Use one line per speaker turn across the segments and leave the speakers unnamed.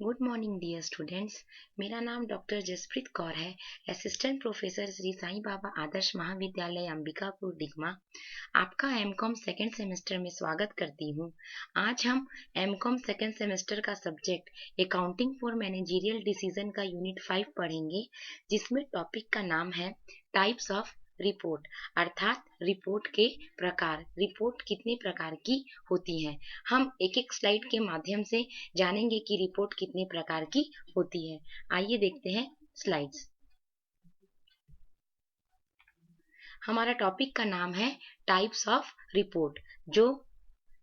Good morning dear students. मेरा नाम doctor Jasprit Kaur है, असिस्टेंट प्रोफेसर श्री साईं बाबा आदर्श महाविद्यालय अंबिकापुर डिगमा। आपका एमकॉम सेकेंड सेमेस्टर में स्वागत करती हूँ। आज हम एमकॉम सेकेंड सेमेस्टर का subject accounting for managerial decision का यूनिट 5 पढ़ेंगे, जिसमें टॉपिक का नाम है टाइप्स ऑफ रिपोर्ट, अर्थात रिपोर्ट के प्रकार। रिपोर्ट कितने प्रकार की होती हैं, हम एक एक स्लाइड के माध्यम से जानेंगे कि रिपोर्ट कितने प्रकार की होती है। आइए देखते हैं स्लाइड्स। हमारा टॉपिक का नाम है टाइप्स ऑफ रिपोर्ट, जो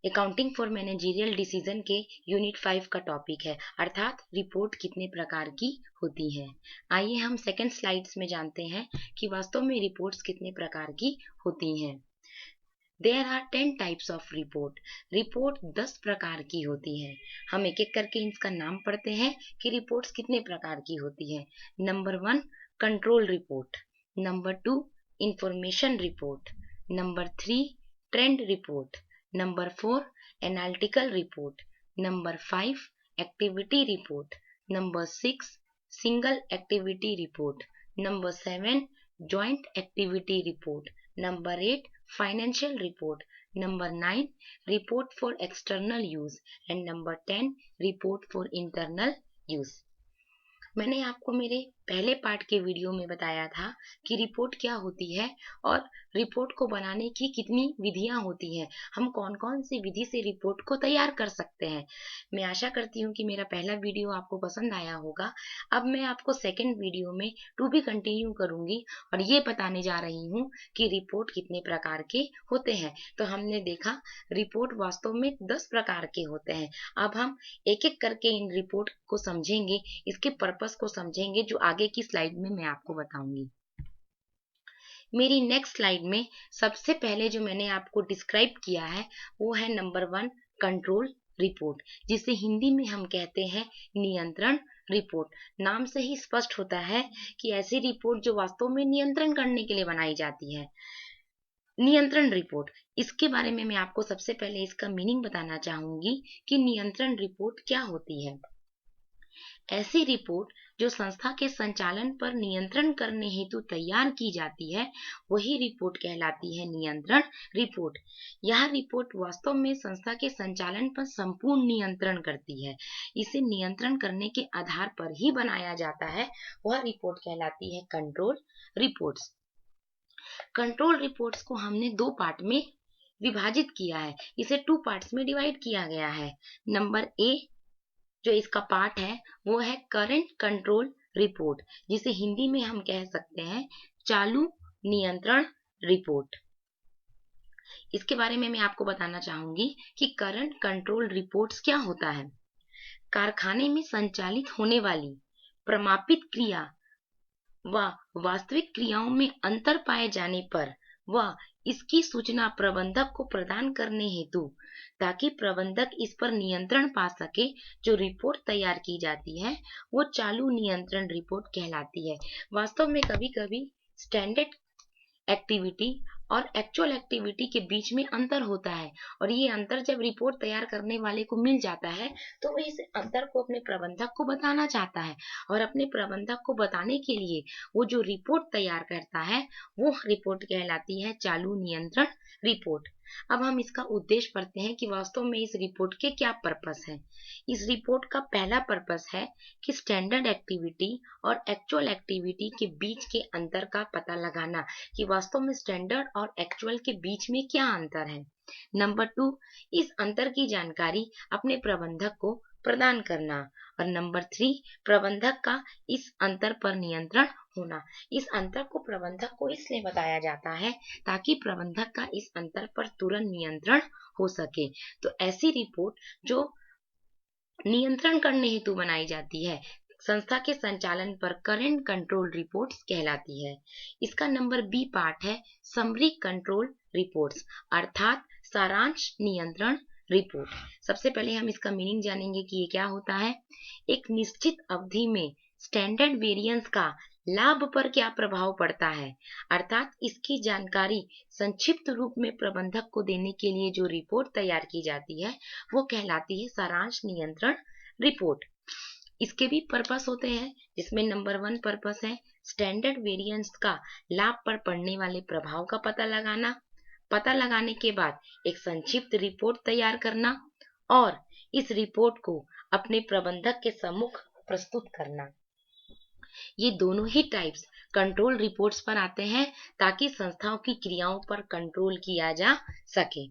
अकाउंटिंग फॉर मैनेजरियल डिसीजन के यूनिट 5 का टॉपिक है, अर्थात रिपोर्ट कितने प्रकार की होती है। आइए हम सेकंड स्लाइड्स में जानते हैं कि वास्तव में रिपोर्ट्स कितने प्रकार की होती हैं। There are 10 types of report. Report 10 प्रकार की होती है। हम एक एक करके इसका नाम पढ़ते हैं कि रिपोर्ट्स कितने प्रकार की होती है। Number 1 control report, number 2 information report, number 3 trend report, number 4 analytical report, number 5 activity report, number 6 single activity report, number 7 joint activity report, number 8 financial report, number 9 report for external use and number 10 report for internal use. मैंने आपको मेरे पहले part के video में बताया था कि report क्या होती है और रिपोर्ट को बनाने की कितनी विधियां होती हैं, हम कौन कौन सी विधि से रिपोर्ट को तैयार कर सकते हैं। मैं आशा करती हूँ कि मेरा पहला वीडियो आपको पसंद आया होगा। अब मैं आपको सेकंड वीडियो में टू बी कंटिन्यू करूंगी और ये बताने जा रही हूँ कि रिपोर्ट कितने प्रकार के होते हैं। तो हमने देखा रिपोर्ट वास्तव में 10 प्रकार के होते हैं। अब हम एक एक करके इन रिपोर्ट को समझेंगे, इसके पर्पस को समझेंगे, जो आगे की स्लाइड में मैं आपको बताऊंगी। मेरी नेक्स्ट स्लाइड में सबसे पहले जो मैंने आपको डिस्क्राइब किया है वो है नंबर 1 कंट्रोल रिपोर्ट, जिसे हिंदी में हम कहते हैं नियंत्रण रिपोर्ट। नाम से ही स्पष्ट होता है कि ऐसी रिपोर्ट जो वास्तव में नियंत्रण करने के लिए बनाई जाती है। नियंत्रण रिपोर्ट, इसके बारे में मैं आपको सबसे पहले इसका मीनिंग बताना चाहूंगी कि नियंत्रण रिपोर्ट क्या होती है। ऐसी रिपोर्ट जो संस्था के संचालन पर नियंत्रण करने हेतु तैयार की जाती है, वही रिपोर्ट कहलाती है नियंत्रण रिपोर्ट। यह रिपोर्ट वास्तव में संस्था के संचालन पर संपूर्ण नियंत्रण करती है। इसे नियंत्रण करने के आधार पर ही बनाया जाता है, वह रिपोर्ट कहलाती है कंट्रोल रिपोर्ट्स। कंट्रोल रिपोर्ट्स को हमने दो पार्ट में विभाजित किया है, इसे 2 पार्ट्स में डिवाइड किया गया है। नंबर ए जो इसका पार्ट है वो है करंट कंट्रोल रिपोर्ट, जिसे हिंदी में हम कह सकते हैं चालू नियंत्रण रिपोर्ट। इसके बारे में मैं आपको बताना चाहूंगी कि करंट कंट्रोल रिपोर्ट्स क्या होता है। कारखाने में संचालित होने वाली प्रमापित क्रिया व वास्तविक क्रियाओं में अंतर पाए जाने पर व इसकी सूचना प्रबंधक को प्रदान करने हेतु, ताकि प्रबंधक इस पर नियंत्रण पा सके, जो रिपोर्ट तैयार की जाती है वो चालू नियंत्रण रिपोर्ट कहलाती है। वास्तव में कभी कभी स्टैंडर्ड एक्टिविटी और एक्चुअल एक्टिविटी के बीच में अंतर होता है, और ये अंतर जब रिपोर्ट तैयार करने वाले को मिल जाता है तो वो इस अंतर को अपने प्रबंधक को बताना चाहता है, और अपने प्रबंधक को बताने के लिए वो जो रिपोर्ट तैयार करता है वो रिपोर्ट कहलाती है चालू नियंत्रण रिपोर्ट। अब हम इसका उद्देश्य पढ़ते हैं कि वास्तव में इस रिपोर्ट के क्या पर्पस है। इस रिपोर्ट का पहला पर्पस है कि स्टैंडर्ड एक्टिविटी और एक्चुअल एक्टिविटी के बीच के अंतर का पता लगाना, कि वास्तव में स्टैंडर्ड और एक्चुअल के बीच में क्या अंतर है। नंबर 2 इस अंतर की जानकारी अपने प्रबंधक को प्रदान करना, और नंबर 3 प्रबंधक का इस अंतर पर नियंत्रण होना। इस अंतर को प्रबंधक को इसलिए बताया जाता है ताकि प्रबंधक का इस अंतर पर तुरंत नियंत्रण हो सके। तो ऐसी रिपोर्ट जो नियंत्रण करने हेतु बनाई जाती है, संस्था के संचालन पर करंट कंट्रोल रिपोर्ट्स कहलाती है। इसका नंबर बी पार्ट है समरी कंट्रोल रिपोर्ट्स, अर्थात सारांश नियंत्रण रिपोर्ट। सबसे पहले हम इसका मीनिंग जानेंगे कि ये क्या होता है। एक निश्चित अवधि में स्टैंडर्ड वेरिएंस का लाभ पर क्या प्रभाव पड़ता है, अर्थात इसकी जानकारी संक्षिप्त रूप में प्रबंधक को देने के लिए जो रिपोर्ट तैयार की जाती है वो कहलाती है सारांश नियंत्रण रिपोर्ट। इसके भी पर्पस होते हैं, जिसमें नंबर 1 पर्पस है स्टैंडर्ड वेरिएंस का लाभ पर पड़ने वाले प्रभाव का पता लगाना, पता लगाने के बाद एक संक्षिप्त रिपोर्ट तैयार करना और इस रिपोर्ट को अपने प्रबंधक के सम्मुख प्रस्तुत करना। ये दोनों ही टाइप्स कंट्रोल रिपोर्ट्स पर आते हैं ताकि संस्थाओं की क्रियाओं पर कंट्रोल किया जा सके।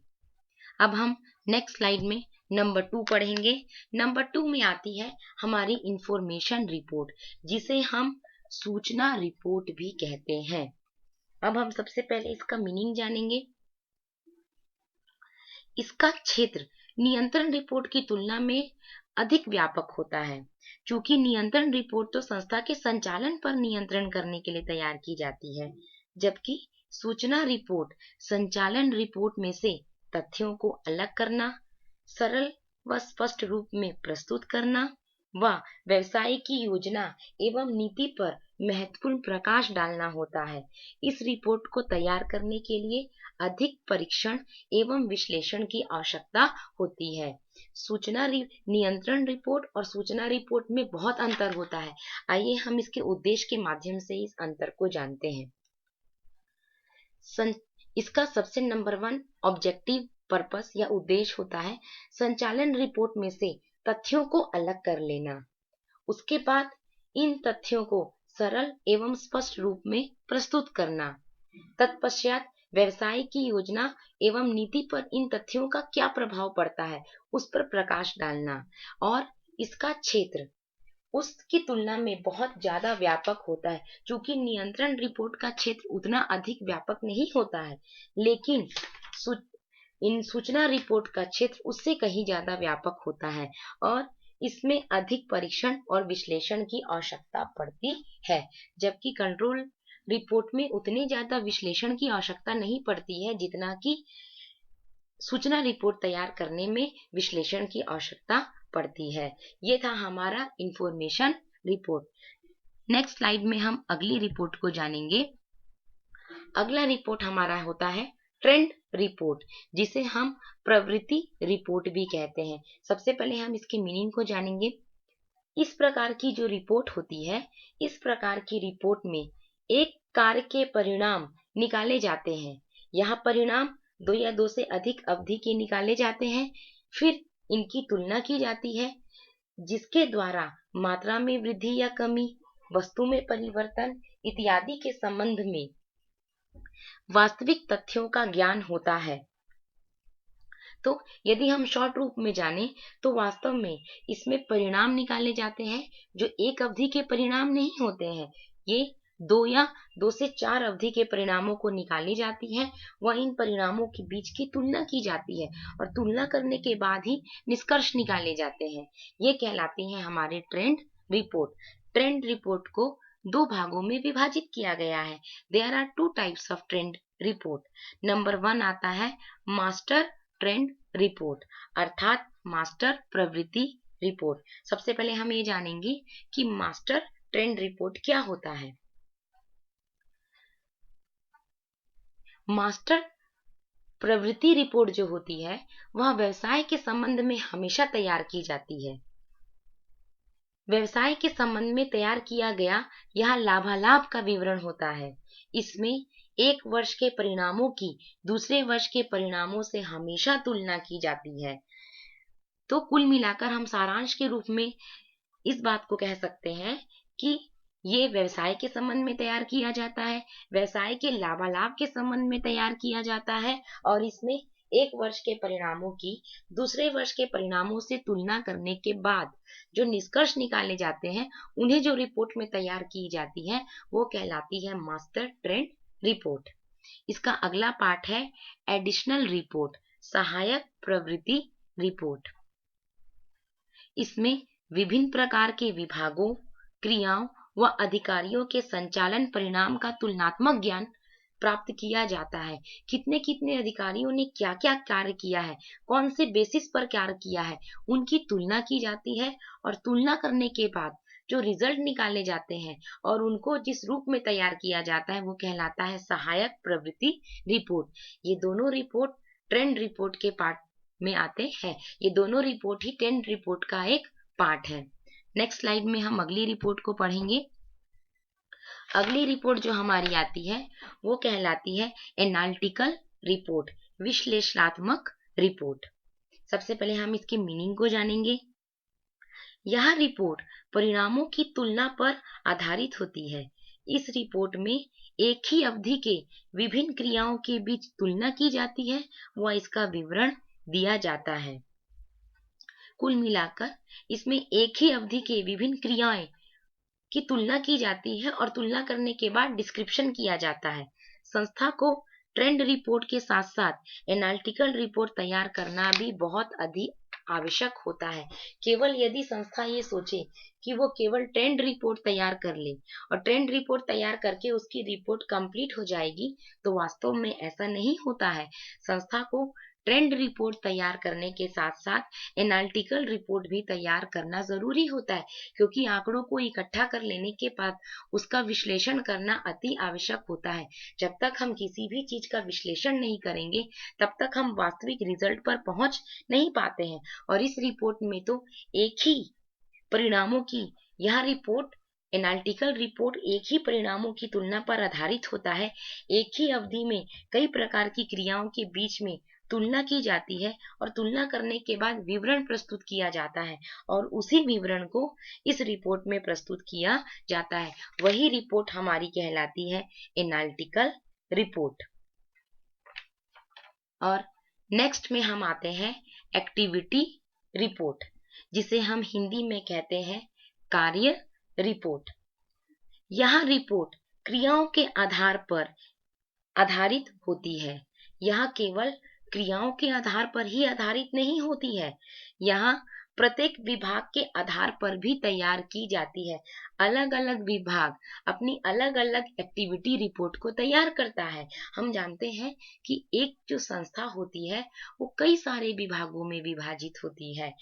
अब हम नेक्स्ट स्लाइड में नंबर 2 पढ़ेंगे। नंबर 2 में आती है हमारी इंफॉर्मेशन रिपोर्ट, जिसे हम सूचना रिपोर्ट भी कहते हैं। अब हम सबसे पहले इसका मीनिंग जानेंगे। इसका क्षेत्र नियंत्रण रिपोर्ट की तुलना में अधिक व्यापक होता है। चूंकि नियंत्रण रिपोर्ट तो संस्था के संचालन पर नियंत्रण करने के लिए तैयार की जाती है, जबकि सूचना रिपोर्ट संचालन रिपोर्ट में से तथ्यों को अलग करना, सरल व स्पष्ट रूप में प्रस्तुत करना व व्यवसाय की योजना एवं नीति पर महत्वपूर्ण प्रकाश डालना होता है। इस रिपोर्ट को तैयार करने के लिए अधिक परीक्षण एवं विश्लेषण की आवश्यकता होती है। नियंत्रण रिपोर्ट और सूचना रिपोर्ट में बहुत अंतर होता है। आइए हम इसके उद्देश्य के माध्यम से इस अंतर को जानते हैं। इसका सबसे नंबर 1 ऑब्जेक्टिव पर्पस या उद्देश्य होता है संचालन रिपोर्ट में से तथ्यों को अलग कर लेना। उसके बाद इन तथ्यों को सरल एवं स्पष्ट रूप में प्रस्तुत करना। तत्पश्चात व्यवसाय की योजना एवं नीति पर इन तथ्यों का क्या प्रभाव पड़ता है उस पर प्रकाश डालना। और इसका क्षेत्र उसकी तुलना में बहुत ज्यादा व्यापक होता है। क्योंकि नियंत्रण रिपोर्ट का क्षेत्र उतना अधिक व्यापक नहीं होता है, लेकिन इन सूचना रिपोर्ट का क्षेत्र उससे कहीं ज्यादा व्यापक होता है और इसमें अधिक परीक्षण और विश्लेषण की आवश्यकता पड़ती है, जबकि कंट्रोल रिपोर्ट में उतने ज्यादा विश्लेषण की आवश्यकता नहीं पड़ती है जितना कि सूचना रिपोर्ट तैयार करने में विश्लेषण की आवश्यकता पड़ती है। ये था हमारा इंफॉर्मेशन रिपोर्ट। नेक्स्ट स्लाइड में हम अगली रिपोर्ट को जानेंगे। अगला रिपोर्ट हमारा होता है ट्रेंड रिपोर्ट, जिसे हम प्रवृत्ति रिपोर्ट भी कहते हैं। सबसे पहले हम इसके मीनिंग को जानेंगे। इस प्रकार की जो रिपोर्ट होती है, इस प्रकार की रिपोर्ट में एक कार्य के परिणाम निकाले जाते हैं। यह परिणाम 2 या 2 से अधिक अवधि के निकाले जाते हैं। फिर इनकी तुलना की जाती है, जिसके द्वारा मात्रा में वृद्धि या कमी, वस्तु में परिवर्तन इत्यादि के संबंध में वास्तविक तथ्यों का ज्ञान होता है। तो यदि हम शॉर्ट रूप में जाने तो वास्तव में इसमें परिणाम निकाले जाते हैं जो एक अवधि के परिणाम नहीं होते हैं। ये 2 या 2 से 4 अवधि के परिणामों को निकाली जाती है व इन परिणामों के बीच की तुलना की जाती है और तुलना करने के बाद ही निष्कर्ष निकाले जाते हैं। ये कहलाती हैं हमारे ट्रेंड रिपोर्ट। ट्रेंड रिपोर्ट को 2 भागों में विभाजित किया गया है। There are 2 types of trend report. Number 1 आता है मास्टर ट्रेंड रिपोर्ट, अर्थात मास्टर प्रवृत्ति रिपोर्ट। सबसे पहले हम ये जानेंगे कि मास्टर ट्रेंड रिपोर्ट क्या होता है। मास्टर प्रवृत्ति रिपोर्ट जो होती है वह व्यवसाय के संबंध में हमेशा तैयार की जाती है। व्यवसाय के संबंध में तैयार किया गया यह लाभालाभ का विवरण होता है। इसमें 1 वर्ष के परिणामों की दूसरे वर्ष के परिणामों से हमेशा तुलना की जाती है। तो कुल मिलाकर हम सारांश के रूप में इस बात को कह सकते हैं कि ये व्यवसाय के संबंध में तैयार किया जाता है, व्यवसाय के लाभालाभ के संबंध में तैयार किया जाता है और इसमें 1 वर्ष के परिणामों की दूसरे वर्ष के परिणामों से तुलना करने के बाद जो निष्कर्ष निकाले जाते हैं उन्हें जो रिपोर्ट में तैयार की जाती है वो कहलाती है मास्टर ट्रेंड रिपोर्ट। इसका अगला पार्ट है एडिशनल रिपोर्ट, सहायक प्रवृत्ति रिपोर्ट। इसमें विभिन्न प्रकार के विभागों, क्रियाओं व अधिकारियों के संचालन परिणाम का तुलनात्मक ज्ञान प्राप्त किया जाता है। कितने कितने अधिकारियों ने क्या क्या कार्य किया है, कौन से बेसिस पर कार्य किया है, उनकी तुलना की जाती है और तुलना करने के बाद जो रिजल्ट निकाले जाते हैं और उनको जिस रूप में तैयार किया जाता है वो कहलाता है सहायक प्रवृत्ति रिपोर्ट। ये दोनों रिपोर्ट ट्रेंड रिपोर्ट के पार्ट में आते हैं। ये दोनों रिपोर्ट ही ट्रेंड रिपोर्ट का एक पार्ट है। नेक्स्ट स्लाइड में हम अगली रिपोर्ट को पढ़ेंगे। अगली रिपोर्ट जो हमारी आती है वो कहलाती है एनालिटिकल रिपोर्ट, विश्लेषणात्मक रिपोर्ट। सबसे पहले हम इसके मीनिंग को जानेंगे। यह रिपोर्ट परिणामों की तुलना पर आधारित होती है। इस रिपोर्ट में एक ही अवधि के विभिन्न क्रियाओं के बीच तुलना की जाती है व इसका विवरण दिया जाता है। कुल मिलाकर इसमें एक ही अवधि के विभिन्न क्रियाएं की तुलना की जाती है और तुलना करने के बाद डिस्क्रिप्शन किया जाता है। संस्था को ट्रेंड रिपोर्ट के साथ साथ एनालिटिकल रिपोर्ट तैयार करना भी बहुत अधिक आवश्यक होता है। केवल यदि संस्था ये सोचे कि वो केवल ट्रेंड रिपोर्ट तैयार कर ले और ट्रेंड रिपोर्ट तैयार करके उसकी रिपोर्ट कंप्लीट हो जाएगी, तो वास्तव में ऐसा नहीं होता है। संस्था को ट्रेंड रिपोर्ट तैयार करने के साथ साथ एनालिटिकल रिपोर्ट भी तैयार करना जरूरी होता है, क्योंकि आंकड़ों को इकट्ठा कर लेने के बाद उसका विश्लेषण करना अति आवश्यक होता है। जब तक हम किसी भी चीज का विश्लेषण नहीं करेंगे तब तक हम वास्तविक रिजल्ट पर पहुंच नहीं पाते हैं। और इस रिपोर्ट में तो एक ही परिणामों की यह रिपोर्ट एनालिटिकल रिपोर्ट एक ही परिणामों की तुलना पर आधारित होता है। एक ही अवधि में कई प्रकार की क्रियाओं के बीच में तुलना की जाती है और तुलना करने के बाद विवरण प्रस्तुत किया जाता है और उसी विवरण को इस रिपोर्ट में प्रस्तुत किया जाता है। वही रिपोर्ट हमारी कहलाती है एनालिटिकल रिपोर्ट। और नेक्स्ट में हम आते हैं एक्टिविटी रिपोर्ट, जिसे हम हिंदी में कहते हैं कार्य रिपोर्ट। यह रिपोर्ट क्रियाओं के आधार पर आधारित होती है। यह केवल क्रियाओं के आधार पर ही आधारित नहीं होती है, यह प्रत्येक विभाग के आधार पर भी तैयार की जाती है। अलग अलग विभाग अपनी अलग अलग एक्टिविटी रिपोर्ट को तैयार करता है। हम जानते हैं कि एक जो संस्था होती है वो कई सारे विभागों में विभाजित होती है।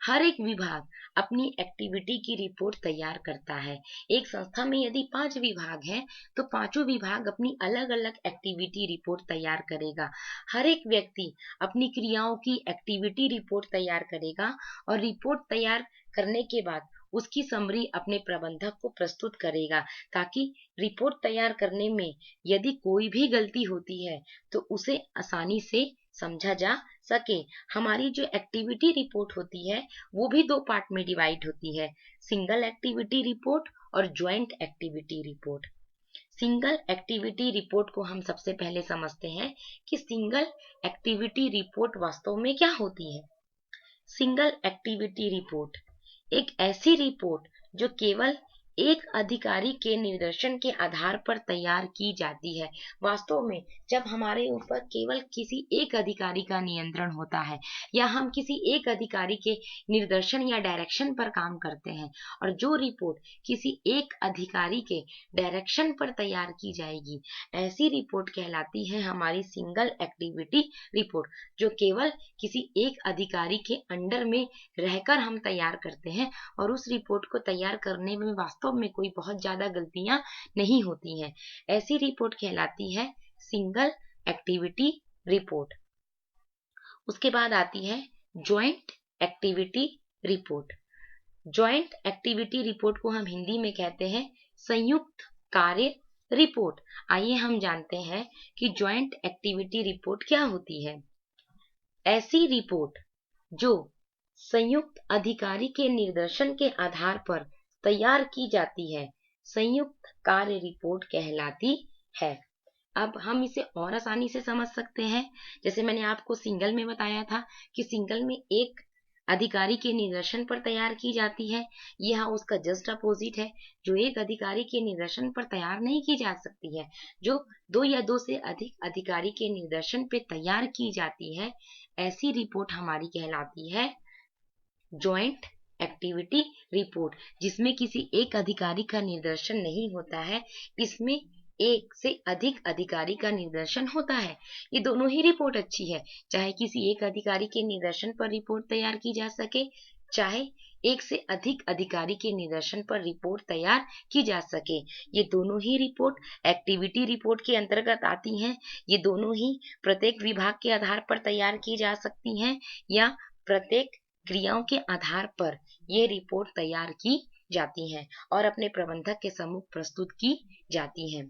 हर एक विभाग अपनी एक्टिविटी की रिपोर्ट तैयार करता है। एक संस्था में यदि 5 विभाग हैं तो पांचों विभाग अपनी अलग अलग एक्टिविटी रिपोर्ट तैयार करेगा। हर एक व्यक्ति अपनी क्रियाओं की एक्टिविटी रिपोर्ट तैयार करेगा और रिपोर्ट तैयार करने के बाद उसकी समरी अपने प्रबंधक को प्रस्तुत करेगा, ताकि रिपोर्ट तैयार करने में यदि कोई भी गलती होती है तो उसे आसानी से समझा जा सके। हमारी जो एक्टिविटी रिपोर्ट होती है वो भी 2 पार्ट में डिवाइड होती है, सिंगल एक्टिविटी रिपोर्ट और joint activity report. Single activity report को हम सबसे पहले समझते हैं कि सिंगल एक्टिविटी रिपोर्ट वास्तव में क्या होती है। सिंगल एक्टिविटी रिपोर्ट एक ऐसी रिपोर्ट जो केवल एक अधिकारी के निर्देशन के आधार पर तैयार की जाती है। वास्तव में जब हमारे ऊपर केवल किसी एक अधिकारी का नियंत्रण होता है या हम किसी एक अधिकारी के निर्देशन या डायरेक्शन पर काम करते हैं और जो रिपोर्ट किसी एक अधिकारी के डायरेक्शन पर तैयार की जाएगी, ऐसी रिपोर्ट कहलाती है हमारी सिंगल एक्टिविटी रिपोर्ट, जो केवल किसी एक अधिकारी के अंडर में रहकर हम तैयार करते हैं और उस रिपोर्ट को तैयार करने में वास्तव में कोई बहुत ज्यादा गलतियां नहीं होती हैं। ऐसी रिपोर्ट कहलाती है सिंगल एक्टिविटी रिपोर्ट। उसके बाद आती है joint activity report. Joint activity report को हम हिंदी में कहते हैं संयुक्त कार्य रिपोर्ट। आइए हम जानते हैं कि ज्वाइंट एक्टिविटी रिपोर्ट क्या होती है। ऐसी रिपोर्ट जो संयुक्त अधिकारी के निर्देशन के आधार पर तैयार की जाती है, संयुक्त कार्य रिपोर्ट कहलाती है। अब हम इसे और आसानी से समझ सकते हैं। जैसे मैंने आपको सिंगल में बताया था कि सिंगल में एक अधिकारी के निर्देशन पर तैयार की जाती है, यह उसका जस्ट अपोजिट है जो एक अधिकारी के निर्देशन पर तैयार नहीं की जा सकती है, जो 2 या 2 से अधिक अधिकारी के निर्देशन पर तैयार की जाती है। ऐसी रिपोर्ट हमारी कहलाती है ज्वाइंट एक्टिविटी रिपोर्ट, जिसमें किसी एक अधिकारी का निर्देशन नहीं होता है, इसमें एक से अधिक अधिकारी का निर्देशन होता है। ये दोनों ही रिपोर्ट अच्छी है, चाहे किसी एक अधिकारी के निर्देशन पर रिपोर्ट तैयार की जा सके, चाहे एक से अधिक अधिकारी के निर्देशन पर रिपोर्ट तैयार की जा सके। ये दोनों ही रिपोर्ट एक्टिविटी रिपोर्ट के अंतर्गत आती हैं। ये दोनों ही प्रत्येक विभाग के आधार पर तैयार की जा सकती हैं या प्रत्येक क्रियाओं के आधार पर ये रिपोर्ट तैयार की जाती हैं और अपने प्रबंधक के सम्मुख प्रस्तुत की जाती हैं।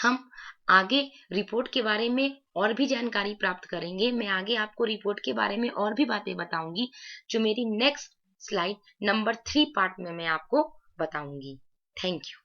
हम आगे रिपोर्ट के बारे में और भी जानकारी प्राप्त करेंगे। मैं आगे आपको रिपोर्ट के बारे में और भी बातें बताऊंगी, जो मेरी नेक्स्ट स्लाइड नंबर 3 पार्ट में मैं आपको बताऊंगी। Thank you.